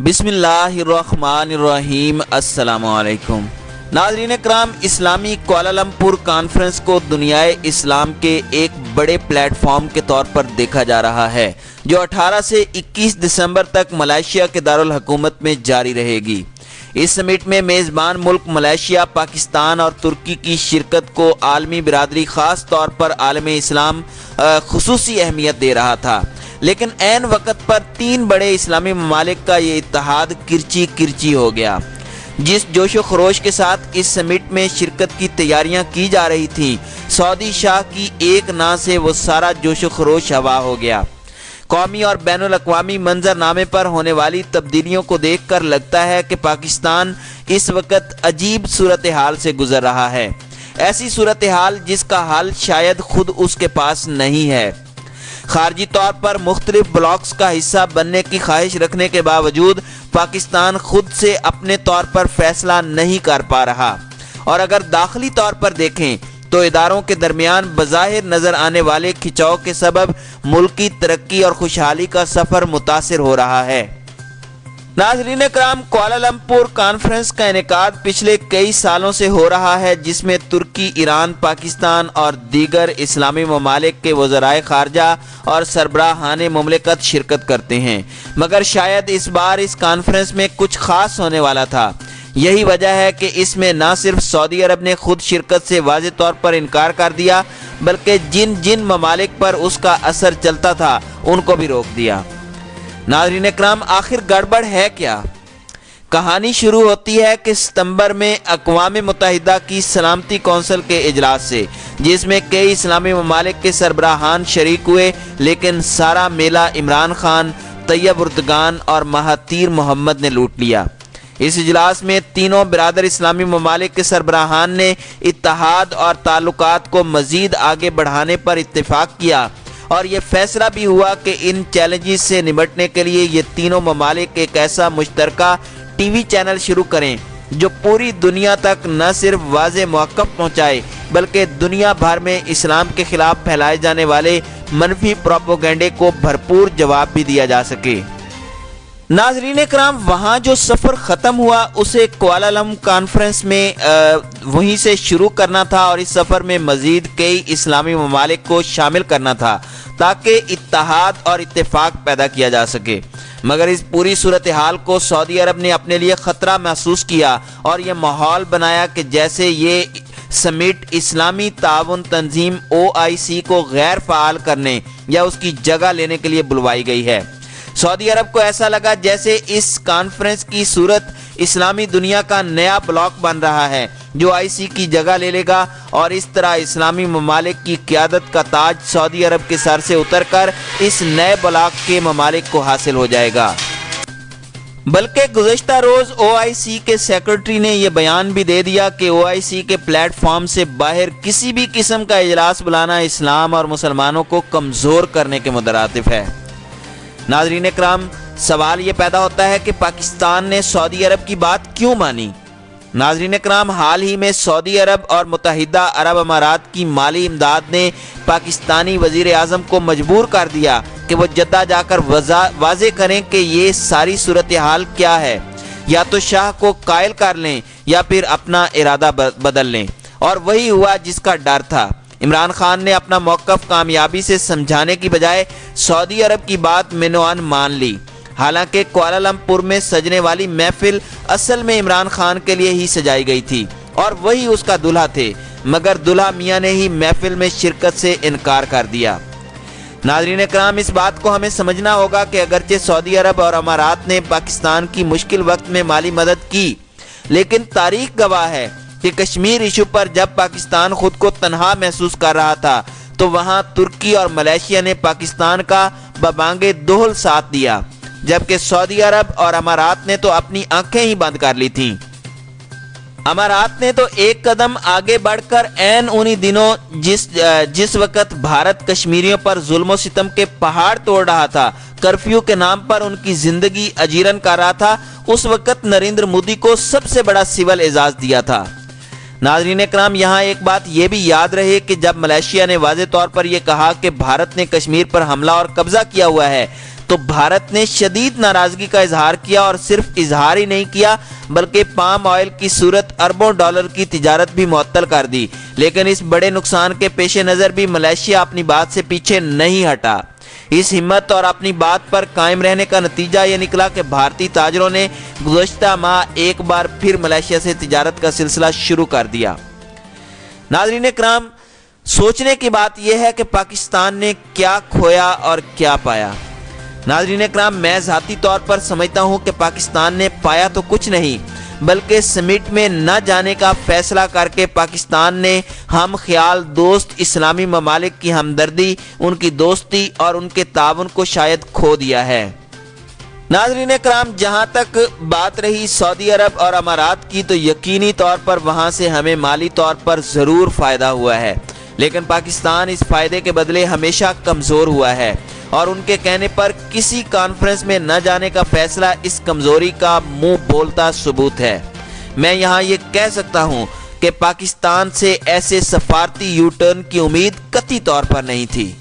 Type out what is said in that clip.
بسم اللہ الرحمن الرحیم۔ السلام علیکم ناظرین کرام، اسلامی کوالالمپور کانفرنس کو دنیائے اسلام کے ایک بڑے پلیٹ فارم کے طور پر دیکھا جا رہا ہے، جو 18 سے 21 دسمبر تک ملائیشیا کے دارالحکومت میں جاری رہے گی۔ اس سمٹ میں میزبان ملک ملائیشیا، پاکستان اور ترکی کی شرکت کو عالمی برادری، خاص طور پر عالم اسلام خصوصی اہمیت دے رہا تھا، لیکن عین وقت پر 3 بڑے اسلامی ممالک کا یہ اتحاد کرچی ہو گیا۔ جس جوش و خروش کے ساتھ اس سمٹ میں شرکت کی تیاریاں کی جا رہی تھیں، سعودی شاہ کی ایک نا سے وہ سارا جوش و خروش ہوا ہو گیا۔ قومی اور بین الاقوامی منظرنامے پر ہونے والی تبدیلیوں کو دیکھ کر لگتا ہے کہ پاکستان اس وقت عجیب صورتحال سے گزر رہا ہے، ایسی صورتحال جس کا حل شاید خود اس کے پاس نہیں ہے۔ خارجی طور پر مختلف بلاکس کا حصہ بننے کی خواہش رکھنے کے باوجود پاکستان خود سے اپنے طور پر فیصلہ نہیں کر پا رہا، اور اگر داخلی طور پر دیکھیں تو اداروں کے درمیان بظاہر نظر آنے والے کھچاؤ کے سبب ملکی ترقی اور خوشحالی کا سفر متاثر ہو رہا ہے۔ ناظرین کرام، کوالالمپور کانفرنس کا انعقاد پچھلے کئی سالوں سے ہو رہا ہے، جس میں ترکی، ایران، پاکستان اور دیگر اسلامی ممالک کے وزرائے خارجہ اور سربراہان مملکت شرکت کرتے ہیں، مگر شاید اس بار اس کانفرنس میں کچھ خاص ہونے والا تھا۔ یہی وجہ ہے کہ اس میں نہ صرف سعودی عرب نے خود شرکت سے واضح طور پر انکار کر دیا، بلکہ جن ممالک پر اس کا اثر چلتا تھا ان کو بھی روک دیا۔ ناظرین اکرام، آخر گڑبڑ ہے کیا؟ کہانی شروع ہوتی ہے کہ ستمبر میں اقوام متحدہ کی سلامتی کونسل کے اجلاس سے، جس میں کئی اسلامی ممالک کے سربراہان شریک ہوئے، لیکن سارا میلہ عمران خان، طیب اردگان اور مہاتیر محمد نے لوٹ لیا۔ اس اجلاس میں تینوں برادر اسلامی ممالک کے سربراہان نے اتحاد اور تعلقات کو مزید آگے بڑھانے پر اتفاق کیا، اور یہ فیصلہ بھی ہوا کہ ان چیلنجز سے نمٹنے کے لیے یہ تینوں ممالک ایک ایسا مشترکہ ٹی وی چینل شروع کریں جو پوری دنیا تک نہ صرف واضح موقف پہنچائے، بلکہ دنیا بھر میں اسلام کے خلاف پھیلائے جانے والے منفی پروپیگنڈے کو بھرپور جواب بھی دیا جا سکے۔ ناظرین کرام، وہاں جو سفر ختم ہوا اسے کوالالمپور کانفرنس میں وہیں سے شروع کرنا تھا، اور اس سفر میں مزید کئی اسلامی ممالک کو شامل کرنا تھا تاکہ اتحاد اور اتفاق پیدا کیا جا سکے، مگر اس پوری صورتحال کو سعودی عرب نے اپنے لیے خطرہ محسوس کیا اور یہ ماحول بنایا کہ جیسے یہ سمٹ اسلامی تعاون تنظیم OIC کو غیر فعال کرنے یا اس کی جگہ لینے کے لیے بلوائی گئی ہے۔ سعودی عرب کو ایسا لگا جیسے اس کانفرنس کی صورت اسلامی دنیا کا نیا بلاک بن رہا ہے جو OIC کی جگہ لے لے گا، اور اس طرح اسلامی ممالک کی قیادت کا تاج سعودی عرب کے سر سے اتر کر اس نئے بلاک کے ممالک کو حاصل ہو جائے گا۔ بلکہ گزشتہ روز OIC کے سیکرٹری نے یہ بیان بھی دے دیا کہ OIC کے پلیٹ فارم سے باہر کسی بھی قسم کا اجلاس بلانا اسلام اور مسلمانوں کو کمزور کرنے کے مترادف ہے۔ ناظرین اکرام، سوال یہ پیدا ہوتا ہے کہ پاکستان نے سعودی عرب کی بات کیوں مانی؟ ناظرین اکرام، حال ہی میں سعودی عرب اور متحدہ عرب امارات کی مالی امداد نے پاکستانی وزیر اعظم کو مجبور کر دیا کہ وہ جدہ جا کر واضح کریں کہ یہ ساری صورتحال کیا ہے، یا تو شاہ کو قائل کر لیں یا پھر اپنا ارادہ بدل لیں، اور وہی ہوا جس کا ڈر تھا۔ عمران خان نے اپنا موقف کامیابی سے سمجھانے کی بجائے سعودی عرب کی بات منوان مان لی۔ حالانکہ کوالالمپور میں سجنے والی محفل اصل میں عمران خان کے لیے ہی سجائی گئی تھی اور وہی اس کا دلہا تھے، مگر دلہا میاں نے ہی محفل میں شرکت سے انکار کر دیا۔ ناظرین اکرام، اس بات کو ہمیں سمجھنا ہوگا کہ اگرچہ سعودی عرب اور امارات نے پاکستان کی مشکل وقت میں مالی مدد کی، لیکن تاریخ گواہ ہے کہ کشمیر ایشو پر جب پاکستان خود کو تنہا محسوس کر رہا تھا تو وہاں ترکی اور ملائیشیا نے پاکستان کا ببانگِ دہل ساتھ دیا، جبکہ سعودی عرب اور امارات نے تو اپنی آنکھیں ہی بند کر لی تھیں۔ امارات نے تو ایک قدم آگے بڑھ کر عین انہی دنوں جس وقت بھارت کشمیریوں پر ظلم و ستم کے پہاڑ توڑ رہا تھا، کرفیو کے نام پر ان کی زندگی اجیرن کر رہا تھا، اس وقت نریندر مودی کو سب سے بڑا سول اعزاز دیا تھا۔ ناظرین اکرام، یہاں ایک بات یہ بھی یاد رہے کہ جب ملائیشیا نے واضح طور پر یہ کہا کہ بھارت نے کشمیر پر حملہ اور قبضہ کیا ہوا ہے، تو بھارت نے شدید ناراضگی کا اظہار کیا اور صرف اظہار ہی نہیں کیا بلکہ پام آئل کی صورت اربوں ڈالر کی تجارت بھی معطل کر دی۔ لیکن اس بڑے نقصان کے پیش نظر بھی ملائیشیا اپنی بات سے پیچھے نہیں ہٹا۔ اس ہمت اور اپنی بات پر قائم رہنے کا نتیجہ یہ نکلا کہ بھارتی تاجروں نے گزشتہ ماہ ایک بار پھر ملائیشیا سے تجارت کا سلسلہ شروع کر دیا۔ ناظرین کرام، سوچنے کی بات یہ ہے کہ پاکستان نے کیا کھویا اور کیا پایا۔ ناظرین کرام، میں ذاتی طور پر سمجھتا ہوں کہ پاکستان نے پایا تو کچھ نہیں بلکہ سمٹ میں نہ جانے کا فیصلہ کر کے پاکستان نے ہم خیال دوست اسلامی ممالک کی ہمدردی، ان کی دوستی اور ان کے تعاون کو شاید کھو دیا ہے۔ ناظرین کرام، جہاں تک بات رہی سعودی عرب اور امارات کی، تو یقینی طور پر وہاں سے ہمیں مالی طور پر ضرور فائدہ ہوا ہے، لیکن پاکستان اس فائدے کے بدلے ہمیشہ کمزور ہوا ہے اور ان کے کہنے پر کسی کانفرنس میں نہ جانے کا فیصلہ اس کمزوری کا منہ بولتا ثبوت ہے۔ میں یہاں یہ کہہ سکتا ہوں کہ پاکستان سے ایسے سفارتی یو ٹرن کی امید قطعی طور پر نہیں تھی۔